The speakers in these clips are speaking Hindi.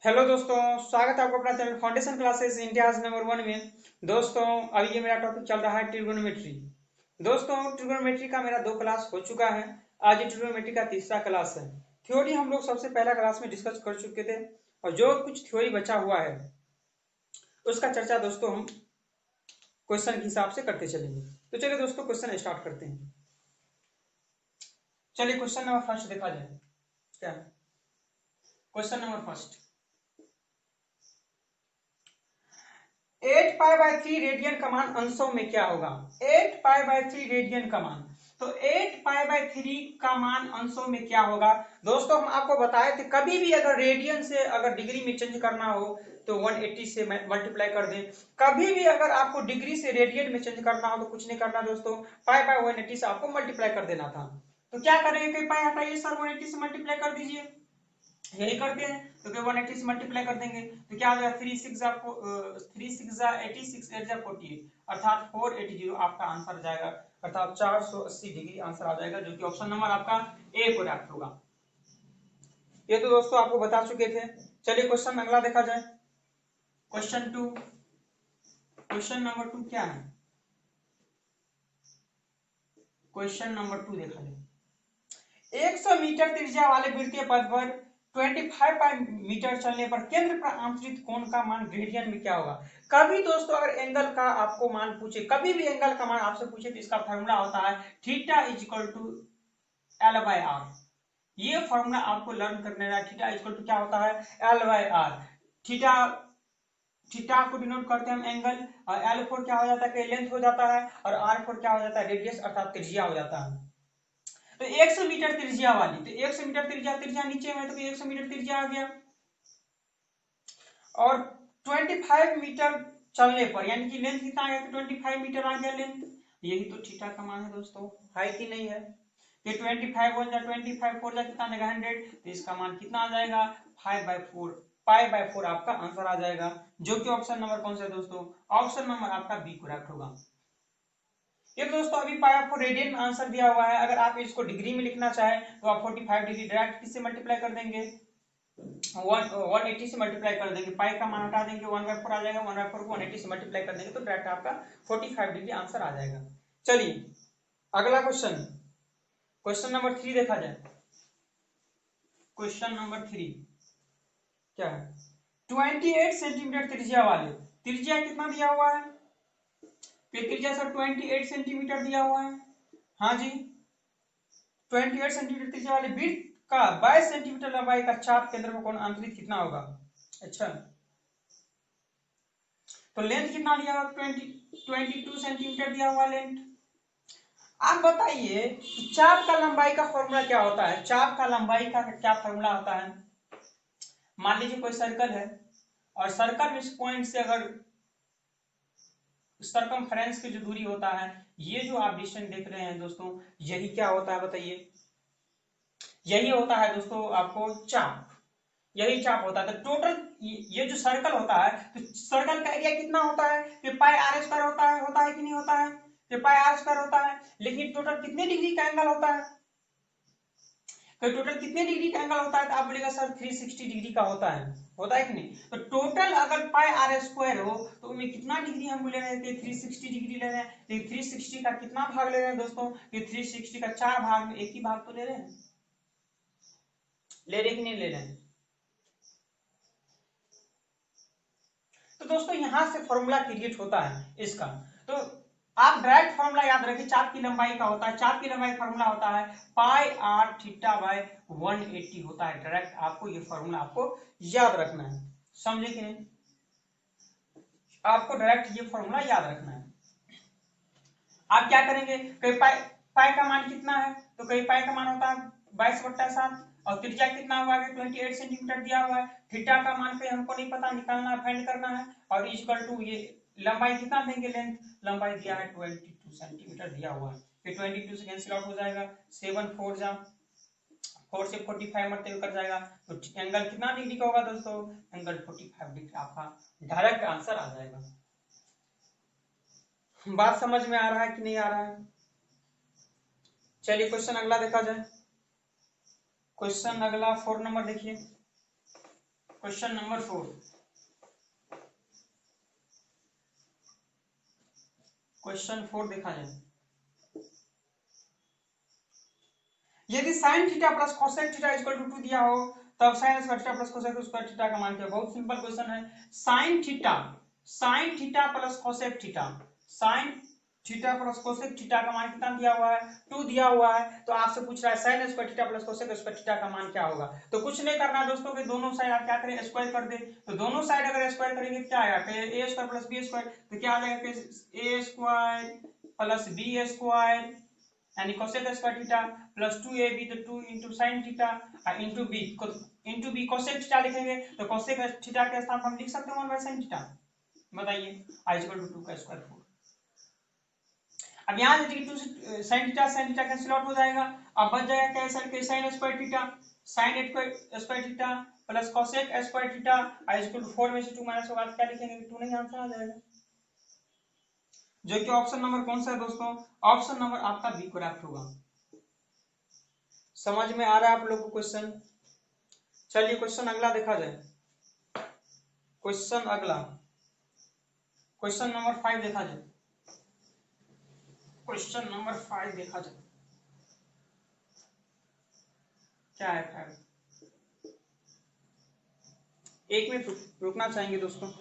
हेलो दोस्तों, स्वागत है आपको अपना channel foundation classes India number 1 में। दोस्तों, अभी ये मेरा टॉपिक चल रहा है ट्रिगोनोमेट्री। दोस्तों, ट्रिगोनोमेट्री का मेरा 2 क्लास हो चुका है। आज ये ट्रिगोनोमेट्री का तीसरा क्लास है। थ्योरी हम लोग सबसे पहला क्लास में डिस्कस कर चुके थे और जो कुछ थ्योरी बचा हुआ है उसका चर्चा दोस्तों हम क्वेश्चन के हिसाब से करते चलेंगे। तो चलिए दोस्तों, क्वेश्चन स्टार्ट करते हैं। चलिए क्वेश्चन नंबर फर्स्ट देखा जाए। क्या है क्वेश्चन नंबर फर्स्ट? 8π/3 रेडियन का मान अंशों में क्या होगा? 8π/3 रेडियन का मान, तो 8π/3 का मान अंशों में क्या होगा? दोस्तों, हम आपको बताए थे कभी भी अगर रेडियन से अगर डिग्री में चेंज करना हो तो 180 से मल्टीप्लाई कर दें। कभी भी अगर आपको डिग्री से रेडियन में चेंज करना हो तो कुछ नहीं करना दोस्तों, π/180 से आपको मल्टीप्लाई कर देना था। तो क्या करेंगे, कोई पाई हटाइए सर, 180 से मल्टीप्लाई कर दीजिए। यही करते हैं तो 180 से मल्टीप्लाई कर देंगे तो क्या हो जाएगा, 3 6 86 8 48 अर्थात 480 आपका आंसर जाएगा, अर्थात 480 डिग्री आंसर आ जाएगा, जो कि ऑप्शन नंबर आपका ए करेक्ट होगा। ये तो दोस्तों आपको बता चुके थे। चलिए क्वेश्चन अगला देखा जाए। क्वेश्चन 2, क्वेश्चन नंबर 2 क्या है? क्वेश्चन नंबर 2 देखा जाए। 100 मीटर त्रिज्या वाले वृत्तीय पथ पर 25 मीटर चलने पर केंद्र पर आंतरिक कोण का मान रेडियन में क्या होगा? कभी दोस्तों अगर एंगल का आपको मान पूछे, कभी भी एंगल का मान आपसे पूछे तो इसका फॉर्मूला होता है theta is equal to L/R। ये फॉर्मूला आपको लर्न करने का। थीटा इज इक्वल टू क्या होता है? L/R। थीटा थीटा को डिनोट करते हैं हम एंगल, और L4 क्या हो जाता है, लेंथ हो जाता है, और R4 क्या हो जाता है, रेडियस अर्थात त्रिज्या हो जाता है। तो 100 मीटर त्रिज्या वाली, तो 100 मीटर त्रिज्या नीचे में, तो 100 मीटर त्रिज्या आ गया, और 25 मीटर चलने पर यानी कि लेंथ कितना आ गया, 25 मीटर आ गया लेंथ। यही तो थीटा का मान है दोस्तों, है कि नहीं है? ये 25 1 जा 25 4 जा कितना आ जाएगा 100, तो इसका मान कितना आ जाएगा 5/4, π/4 आपका आंसर आ जाएगा, जो कि ऑप्शन नंबर कौन सा है दोस्तों? ऑप्शन नंबर आपका बी करेक्ट होगा। ये दोस्तों अभी पाई आपको रेडियन में आंसर दिया हुआ है। अगर आप इसको डिग्री में लिखना चाहें तो आप 45 डिग्री डायरेक्ट किससे मल्टीप्लाई कर देंगे, 180 से मल्टीप्लाई कर देंगे, पाई का मान हटा देंगे, 1/4 आ जाएगा, 1/4 को 180 से मल्टीप्लाई कर देंगे तो डायरेक्ट आपका 45 डिग्री आंसर आ जाएगा। चलिए अगला क्वेश्चन, क्वेश्चन नंबर 3 देखा जाए। क्वेश्चन नंबर 3 क्या है? 28 सेंटीमीटर त्रिज्या वाले, त्रिज्या कितना दिया हुआ है? त्रिज्या सर 28 सेंटीमीटर दिया हुआ है। हाँ जी, 28 सेंटीमीटर त्रिज्या वाले वृत्त का 22 सेंटीमीटर लंबाई का चाप केंद्र में कोण आंतरिक कितना होगा? अच्छा, तो लेंथ कितना दिया हुआ? 22 सेंटीमीटर दिया हुआ लेंथ। आप बताइए कि चाप का लंबाई का फॉर्मूला क्या होता है? चाप का लंबाई का क्या फॉर्मूला होता है? मान लीजिए कोई सर्कल है और सर्कल में इस पॉइंट से अगर सर्कमफ्रेंस की जो दूरी होता है, ये जो आप डिस्टेंस देख रहे हैं दोस्तों, यही क्या होता है बताइए? यही होता है दोस्तों आपको चाप, यही चाप होता है। तो टोटल ये जो सर्कल होता है, तो सर्कल का एरिया कितना होता है? कि पाई आर स्क्वायर होता है कि नहीं होता है? कि पाई आर स्क्वायर होता है। लेकिन टोटल कितने डिग्री का एंगल होता है? तो टोटल कितने डिग्री का एंगल होता है? तो आप बोलेगा सर 360 डिग्री का होता है कि नहीं? तो टोटल अगर पाई आर स्क्वायर हो तो उनमें कितना डिग्री हम ले रहे थे? 360 डिग्री ले रहे हैं। तो 360 का कितना भाग ले रहे हैं दोस्तों? कि 360 का 4 भाग में एक ही भाग तो ले रहे हैं, ले रहे कि नहीं ले रहे हैं? तो दोस्तों यहां से फॉर्मूला क्रिएट होता है इसका। तो आप डायरेक्ट फॉर्मूला याद रखिए, चाप की लंबाई का होता है, चाप की लंबाई फॉर्मूला होता है पाई आर थीटा बाय 180 होता है। डायरेक्ट आपको ये फॉर्मूला आपको याद रखना है, समझे कि नहीं? आपको डायरेक्ट ये फॉर्मूला याद रखना है। आप क्या करेंगे, कई पाई पाई का मान कितना है? तो कई पाई का मान होता है 22/7, और त्रिज्या कितना हुआ है? 28 सेंटीमीटर दिया हुआ है। थीटा का मान पे हमको नहीं पता, निकालना है, फाइंड करना है, और इक्वल टू ये लंबाई कितना देंगे, लेंथ लंबाई दिया है 22 सेंटीमीटर दिया हुआ है। फिर 22 से कैंसिल आउट हो जाएगा, 7 4 जा 4 से 45 मरते हुए कट जाएगा, तो एंगल कितना डिग्री का होगा दोस्तों? एंगल 45 डिग्री आपका डायरेक्ट आंसर आ जाएगा। बात समझ में आ रहा है कि नहीं आ रहा है? चलिए क्वेश्चन अगला देखा जाए। क्वेश्चन अगला 4 नंबर देखिए। क्वेश्चन नंबर 4, क्वेश्चन 4 देखा जाए। यदि sin theta plus cosec theta equal to 2 दिया हो तब sin square theta plus cosec square theta का मान क्या? बहुत सिंपल क्वेश्चन है। sin theta plus cosec theta, sin theta plus cosec theta का मान कितना दिया हुआ है? 2 दिया हुआ है। तो आपसे पूछ रहा है sin square theta plus cosec square theta का मान क्या होगा? तो कुछ नहीं करना है दोस्तों, कि दोनों साइड आप क्या करें? स्क्वायर कर दे। तो दोनों साइड अगर स्क्वायर करेंगे क्या आएगा? a square plus b square, तो क्या आ जाएगा? a square plus b square यानी cosec square theta plus 2ab, तो 2 into sine theta into B cosec theta लिखेंगे। तो कोसेक थीटा के स्थान पर हम लिख सकते हैं 1 बाय साइन थीटा। बताइए i इक्वल टू 2 का स्क्वायर 4। अब यहाँ से 2 से साइन थीटा कैंसिल आउट हो जाएगा। अब बच जाएगा क्या? सर के sine square theta, sine square theta plus cosec square theta i equal to 4 में से 2 माइनस होगा तो क्या लिखेंगे? 2 नहीं, आंसर आ जाएगा। जो कि ऑप्शन नंबर कौन सा है दोस्तों? ऑप्शन नंबर आपका बी करेक्ट होगा। समझ में आ रहा है आप लोग को क्वेश्चन? चलिए क्वेश्चन अगला देखा जाए। क्वेश्चन अगला, क्वेश्चन नंबर 5 देखा जाए। क्वेश्चन नंबर 5 देखा जाए, क्या है 5? एक मिनट रुकना चाहेंगे दोस्तों।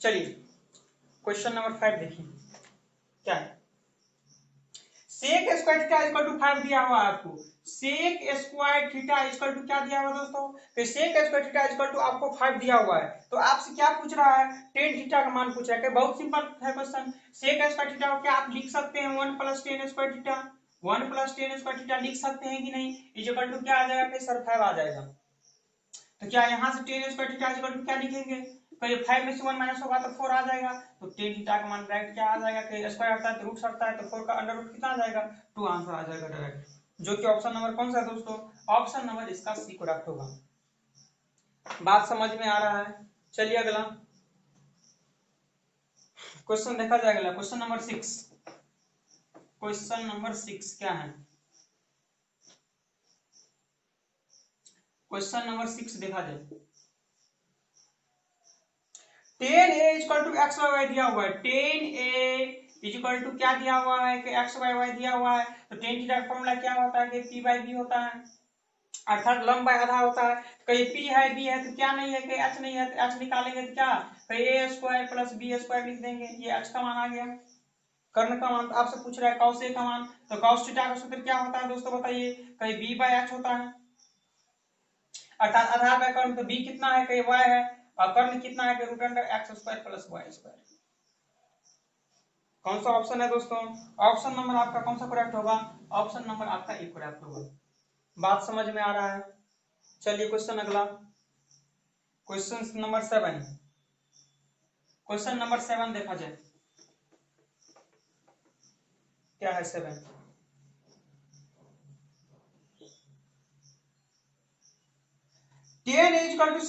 चलिए क्वेश्चन नंबर 5 देखिए क्या है। Sec square theta equal to 5 दिया हुआ है आपको। Sec square theta equal to क्या दिया हुआ दोस्तों? तो sec square theta equal to आपको 5 दिया हुआ है। तो आपसे क्या पूछ रहा है? tan थीटा का मान पूछ रहा है। बहुत सिंपल है क्वेश्चन। सेक स्क्वायर थीटा को क्या आप लिख सकते हैं? 1 plus tan square theta, 1 plus tan square theta लिख सकते हैं कि नहीं? इक्वल टू क्या आ जाएगा? कि सर 5 आ जाएगा। तो क्या यहाँ से tan square theta equal to क्या लिखेंगे? तो ये 5 में से 1 माइनस होगा तो 4 आ जाएगा। तो tan थीटा का मान डायरेक्ट क्या आ जाएगा? कि स्क्वायर आता है तो रूट हटता है, तो 4 का अंडर रूट कितना आ जाएगा? 2 आंसर आ जाएगा डायरेक्ट। जो कि ऑप्शन नंबर कौन सा है दोस्तों? ऑप्शन नंबर इसका सी करेक्ट होगा। बात समझ में आ रहा है? चलिए अगला क्वेश्चन देखा जाएगा। अगला क्वेश्चन नंबर 6, क्वेश्चन नंबर 6 क्या है? क्वेश्चन नंबर 6 देखा जाए। tan a equal to X Y Y दिया हुआ है। tan a इक्वल टू क्या दिया हुआ है? कि एक्स वाई वाई दिया हुआ है। तो tan थीटा का फॉर्मूला क्या होता है? कि p बाई b होता है, अर्थात लंब बाय आधा होता है। कहीं p है b है तो क्या नहीं है? कि h नहीं है तो h निकालेंगे तो क्या? कहीं a square plus b square लिख देंगे। ये h का मान आ गया। कर्ण का मान आपसे पूछ रहा है cos a का मान, तो cos थीटा का सूत्र क्या होता है दोस्तों? बताइए। कहीं b बाय h होता है, अर्थात आधार बाय कर्ण, तो b कितना है? कहीं y है, और कर्ण कितना है? कि root under X square plus Y square. कौन सा ऑप्शन है दोस्तों? ऑप्शन नंबर आपका कौन सा करेक्ट होगा? ऑप्शन नंबर आपका ए करेक्ट होगा। बात समझ में आ रहा है? चलिए क्वेश्चन अगला, क्वेश्चन नंबर 7, क्वेश्चन नंबर 7 देखा जाए। क्या है 7? tan a equal to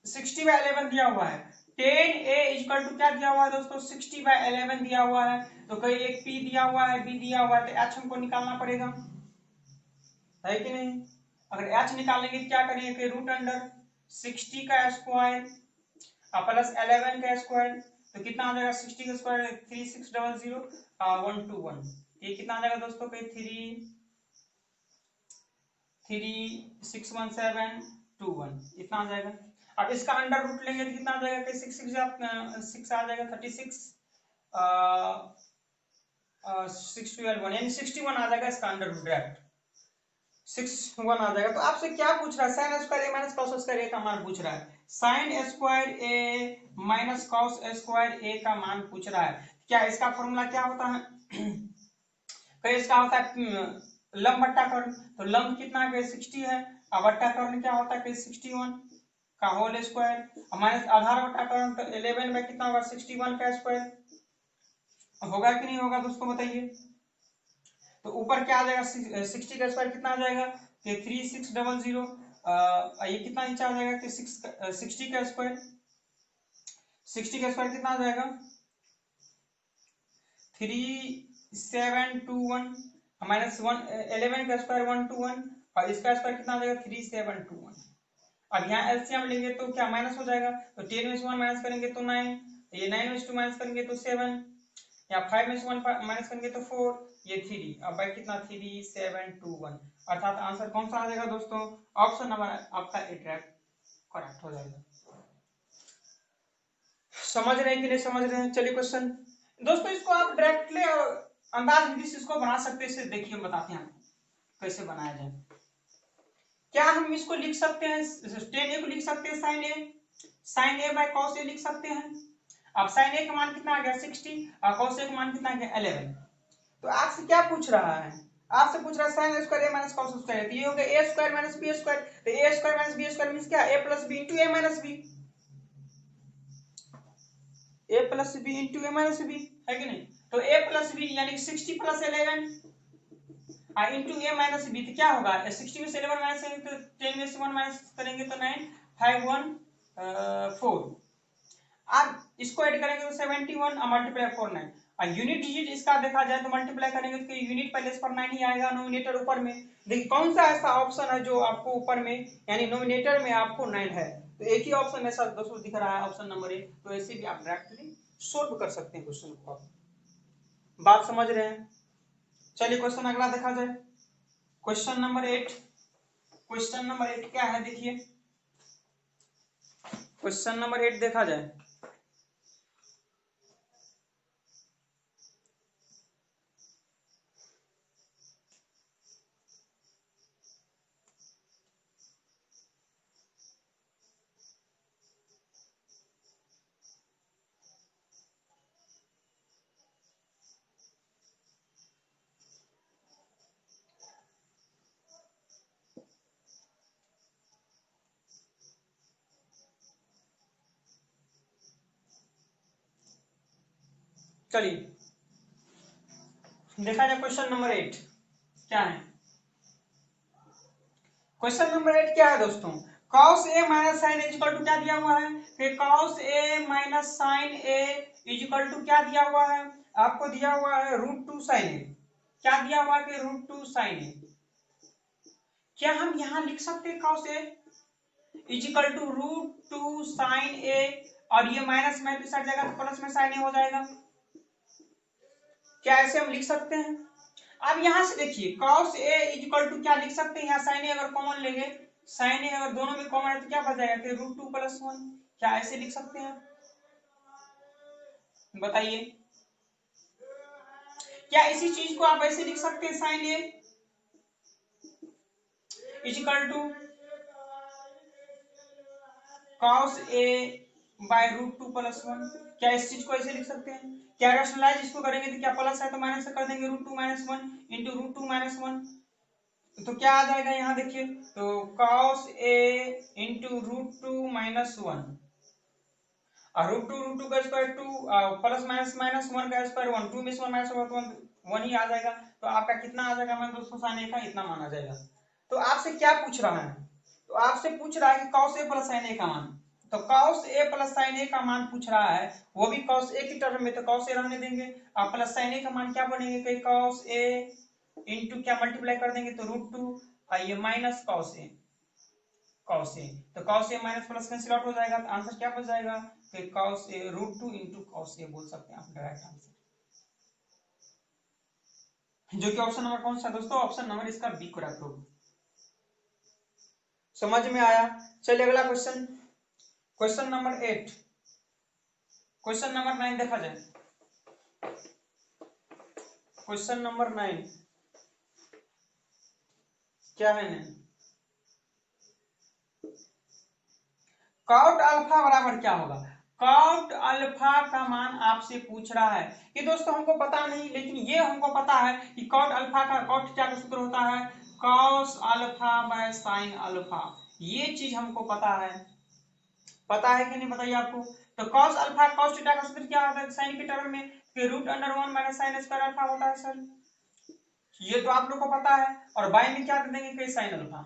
60 by 11 दिया हुआ है। tan a इक्वल टू क्या दिया हुआ है दोस्तों? 60 बाय 11 दिया हुआ है। तो कहीं एक p दिया हुआ है, b दिया हुआ है, तो h हमको निकालना पड़ेगा, है कि नहीं? अगर h निकालेंगे क्या करेंगे? कि रूट अंडर 60 का स्क्वायर प्लस 11 का स्क्वायर, तो कितना आ जाएगा? 60 का स्क्वायर 3600 121, ये कितना आ जाएगा दोस्तों? कि 361721 इतना आ जाएगा। अब इसका अंडर रूट लेंगे तो कितना आ जाएगा? कि 6 आ जाएगा 36 612 यानी 61 आ जाएगा इसका अंडर रूट डायरेक्ट 61 आ जाएगा। तो आपसे क्या पूछ रहा है? साइन स्क्वायर ए माइनस कॉस स्क्वायर ए का मान पूछ रहा है। साइन स्क्वायर ए माइनस कॉस स्क्वायर ए का मान पूछ रहा है। क्या इसका फॉर्मूला क्या होता है? कहीं इसका होता है लंब बट्टा कर्ण, तो लंब कितना है? 60 है, और बट्टा कर्ण क्या होता है? 61 का होल स्क्वायर माइनस आधार बट्टा कर्ण, तो 11 में कितना होगा? 61 का स्क्वायर होगा कि नहीं होगा दोस्तों? बताइए। तो ऊपर क्या आ जाएगा? 60 का स्क्वायर कितना आ जाएगा? कि 3600 ये कितना नीचे आ जाएगा कि 60 का स्क्वायर, 60 का स्क्वायर कितना आ जाएगा 3721 माइनस 11 का स्क्वायर 121 और इसका स्क्वायर कितना आ जाएगा 3721। अब यहाँ एलसीएम लेंगे तो क्या माइनस हो जाएगा, तो 10 में से 1 माइनस करेंगे तो 9, ये 9 में से 2 माइनस करेंगे तो 7, या 5 में से 1 माइनस करेंगे तो 4, ये 3, अब बाकी कितना 3721, अर्थात आंसर कौन सा आ जाएगा दोस्तों, ऑप्शन नंबर आपका करेक्ट हो जाएगा। समझ रहे हैं कि नहीं समझ रहे हैं? चलिए क्वेश्चन दोस्तों, इसको आप डायरेक्टली अंदाज विधि से इसको बना सकते हैं, इसे देखिए बताते हैं आपको कैसे बनाया जाए। क्या हम इसको लिख सकते हैं, tan a को लिख सकते हैं sin a by cos a लिख सकते हैं। अब sin a का मान कितना आ गया 60 और cos a का मान कितना आ गया 11। तो आपसे क्या पूछ रहा है, आपसे पूछ रहा है sin a square a minus cos square, तो ये हो गया a square minus b square, तो a square minus b square means क्या a plus b into a minus b, a plus b into a minus b है कि नहीं। तो a प्लस b यानी 60 plus 11 into a minus b, तो क्या होगा 60 में से 11 माइनस करेंगे तो 10 में से 1 माइनस करेंगे तो 9, 5 1 4, अब इसको ऐड करेंगे तो 71 और मल्टीप्लाई 4 9, और यूनिट डिजिट इसका देखा जाए तो मल्टीप्लाई करेंगे तो यूनिट पहले इस पर 9 ही आएगा, नोमिनेटर ऊपर में। देखिए कौन सा ऐसा ऑप्शन है जो आपको ऊपर में यानी नोमिनेटर में आपको 9 है, तो एक ही ऑप्शन ऐसा दोस्तों दिख रहा है ऑप्शन नंबर 1, तो ऐसे भी आप डायरेक्टली सोल्व कर सकते हैं क्वेश्चन को। आप बात समझ रहे हैं? चलिए क्वेश्चन अगला देखा जाए, क्वेश्चन नंबर 8। क्वेश्चन नंबर 8 क्या है देखिए, क्वेश्चन नंबर 8 देखा जाए, चलिए देखा जाए क्वेश्चन नंबर 8 क्या है। क्वेश्चन नंबर 8 क्या है दोस्तों, cos a minus sin a equal to क्या दिया हुआ है कि cos a minus sin a equal to क्या दिया हुआ है, आपको दिया हुआ है √2 sin a, क्या दिया हुआ है कि √2 sin a। क्या हम यहां लिख सकते हैं cos a equal to √2 sin a, और ये माइनस में इस जाएगा तो प्लस में sin a हो जाएगा, क्या ऐसे हम लिख सकते हैं। अब यहां से देखिए cos a इक्वल टू क्या लिख सकते हैं, यहाँ sin a अगर कॉमन लेंगे, sin a अगर दोनों में कॉमन है तो क्या बच जाएगा कि √2 + 1, क्या ऐसे लिख सकते हैं, बताइए क्या इसी चीज को आप ऐसे लिख सकते हैं sin a equal to cos a by √2 + 1, क्या इस चीज को ऐसे लिख सकते हैं। क्या रैशनलाइज इसको करेंगे तो क्या प्लस है तो माइनस कर देंगे √2 - 1 इंटू √2 - 1, तो क्या आ जाएगा यहाँ देखिए, तो cos a इंटू √2 - 1 और √2 का स्क्वायर 2 प्लस माइनस माइनस 1 का स्क्वायर 1, 2 में से 1 माइनस होगा तो 1 ही आ जाएगा, तो आपका कितना आ जाएगा मैं दोस्तों sin a का इतना माना जाएगा। तो आपसे क्या पूछ रहा है, तो आपसे पूछ रहा है कि cos a + sin a का मान, तो cos a + sin a का मान पूछ रहा है, वो भी cos a की टर्म में, तो cos a रहने देंगे और प्लस sin a का मान क्या बनेंगे कि cos a इंटू क्या मल्टीप्लाई कर देंगे तो √2 और ये माइनस cos a, तो cos a minus plus cancel out हो जाएगा, तो आंसर क्या बच जाएगा कि cos a √2 into cos a बोल सकते हैं आप डायरेक्ट आंसर, जो कि ऑप्शन नंबर कौन सा दोस्तों, ऑप्शन नंबर इसका बी करेक्ट होगा। समझ में आया? चलिए अगला question, question number 8, question number 9 देखा जाए, क्वेश्चन नंबर 9 क्या है, कॉट अल्फा बराबर क्या होगा, कॉट अल्फा का मान आपसे पूछ रहा है, ये दोस्तों हमको पता नहीं, लेकिन ये हमको पता है कि कॉट अल्फा का कॉट क्या का सूत्र होता है cos alpha by sin alpha, ये चीज हमको पता है कि नहीं बताइए आपको। तो cos अल्फा cos थीटा का सूत्र क्या होता है sin के टर्म में कि √1 - sin स्क्वायर अल्फा होता है सर, ये तो आप लोग को पता है, और बाय में क्या दे देंगे कि sin अल्फा,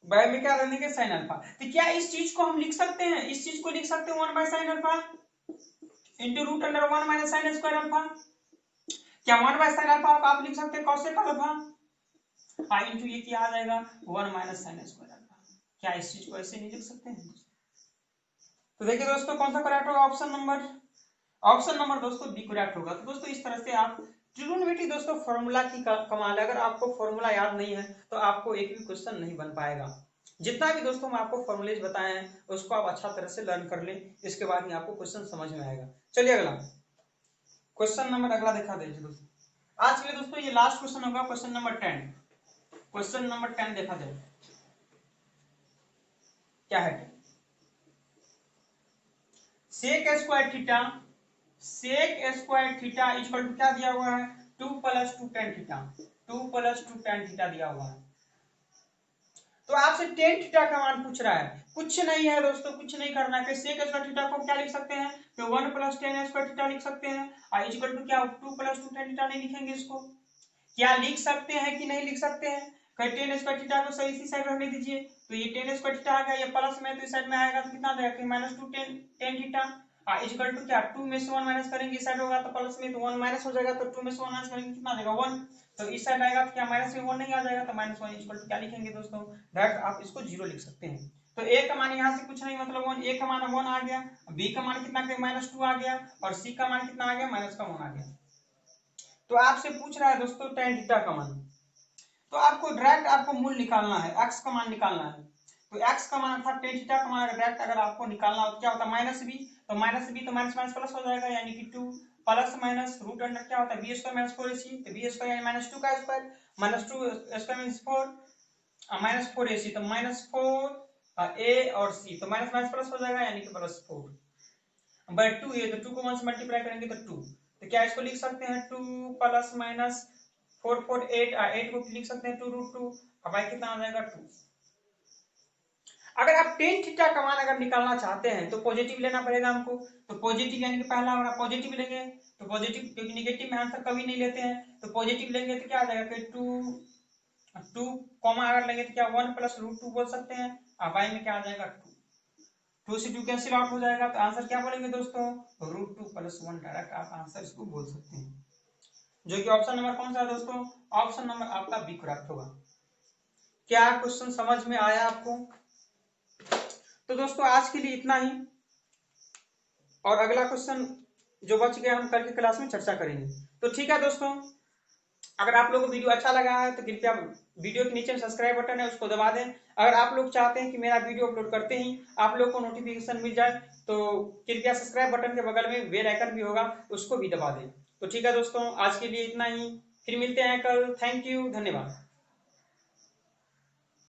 बाय में क्या रख देंगे साइन अल्फा। तो क्या इस चीज को हम लिख सकते हैं, इस चीज को लिख सकते हैं 1 by sine alpha into root under 1 minus sine square alpha. क्या 1 बाय साइन अल्फा आप लिख सकते हैं कॉसेक अल्फा इंटू ये क्या आ जाएगा 1 माइनस साइन स्क्वायर अल्फा। क्या इस चीज को ऐसे नहीं लिख सकते हैं? तो देखिए दोस्तों कौन सा करेक्ट होगा, ऑप्शन नंबर दोस्तों बी करेक्ट होगा। तो दोस्तों इस तरह से आप ट्रिग्नोमेट्री दोस्तों फॉर्मूला की कमाल है। अगर आपको फॉर्मूला याद नहीं है तो आपको एक भी क्वेश्चन नहीं बन पाएगा। जितना भी दोस्तों हम आपको फॉर्मूलेज बताए हैं उसको आप अच्छा तरह से लर्न कर लें, इसके बाद ही आपको क्वेश्चन समझ में आएगा। चलिए अगला क्वेश्चन नंबर अगला दिखा दीजिए दोस्तों। आज के लिए दोस्तों ये लास्ट क्वेश्चन होगा, क्वेश्चन नंबर 10। क्वेश्चन नंबर 10 देखा जाए क्या है। Sec square theta equal to क्या दिया हुआ है 2 + 2 tan थीटा, 2 + 2 tan थीटा दिया हुआ है। तो आपसे tan थीटा का मान पूछ रहा है, कुछ नहीं है दोस्तों, कुछ नहीं करना है। सेक स्क्वायर थीटा को क्या लिख सकते हैं, तो 1 + tan स्क्वायर थीटा लिख सकते हैं और इक्वल टू क्या 2 + 2 tan थीटा नहीं लिखेंगे इसको। क्या लिख सकते हैं कि नहीं लिख सकते हैं, कहीं tan स्क्वायर थीटा को सही इसी साइड रखने दीजिए। तो ये tan स्क्वायर थीटा आ गया, ये प्लस में तो इस साइड में आएगा तो कितना आ जाएगा -2 tan थीटा इक्वल टू क्या 2 में से 1 माइनस करेंगे इस साइड होगा तो प्लस में तो 1 माइनस हो जाएगा, तो 2 में से 1 माइनस करेंगे कितना आ जाएगा 1। तो इस साइड आएगा तो क्या माइनस में 1 नहीं आ जाएगा, तो -1 इक्वल टू क्या लिखेंगे दोस्तों, डायरेक्ट आप इसको 0 लिख सकते हैं। तो a का मान यहाँ से कुछ नहीं मतलब 1, a का मान 1 आ गया, b का मान कितना -2 आ गया और c का मान कितना आ गया -1 आ गया। तो आपसे पूछ रहा है दोस्तों tan थीटा का मान, तो आपको डायरेक्ट आपको मूल निकालना है, x का मान निकालना है। तो x का मान अर्थात tan थीटा का मान डायरेक्ट अगर आपको निकालना हो तो क्या होता है -b, तो -b तो माइनस माइनस प्लस हो जाएगा, यानी कि 2 प्लस माइनस रूट अंडर क्या होता है b स्क्वायर -4ac, तो b स्क्वायर यानी -2 का स्क्वायर, -2 स्क्वायर मींस 4 -4ac, तो -4 a और c, तो माइनस माइनस प्लस हो जाएगा यानी कि +4 बाय 2 ये, तो 2 को 1 से मल्टीप्लाई करेंगे तो 2, तो क्या इसको लिख सकते हैं 2 + -4 4 8 8 को लिख सकते हैं 2√2, अब आई कितना आ जाएगा 2। अगर आप tan थीटा का मान अगर निकालना चाहते हैं तो पॉजिटिव लेना पड़ेगा हमको, तो पॉजिटिव यानी कि पहला हमारा पॉजिटिव लेंगे, तो पॉजिटिव क्योंकि नेगेटिव में आंसर कभी नहीं लेते हैं, तो पॉजिटिव लेंगे तो क्या आ जाएगा फिर 2 कॉमा अगर लेंगे तो क्या 1 + √2 बोल सकते हैं, अब y में क्या आ जाएगा 2 से 2 कैंसिल आउट हो जाएगा, तो आंसर क्या बोलेंगे दोस्तों √2 + 1, डायरेक्ट आप आंसर इसको बोल सकते हैं, जो कि ऑप्शन नंबर कौन सा है दोस्तों, ऑप्शन नंबर आपका बी करेक्ट होगा। क्या क्वेश्चन समझ में आया आपको? तो दोस्तों आज के लिए इतना ही, और अगला क्वेश्चन जो बच गया हम कल की क्लास में चर्चा करेंगे। तो ठीक है दोस्तों, अगर आप लोगों को वीडियो अच्छा लगा है तो कृपया वीडियो के नीचे सब्सक्राइब बटन है उसको दबा दें। अगर आप लोग चाहते हैं कि मेरा वीडियो अपलोड करते ही आप लोग को नोटिफिकेशन मिल जाए तो कृपया सब्सक्राइब बटन के बगल में बेल आइकन भी होगा उसको भी दबा दें। तो ठीक है दोस्तों आज के लिए इतना ही, फिर मिलते हैं कल। थैंक यू, धन्यवाद।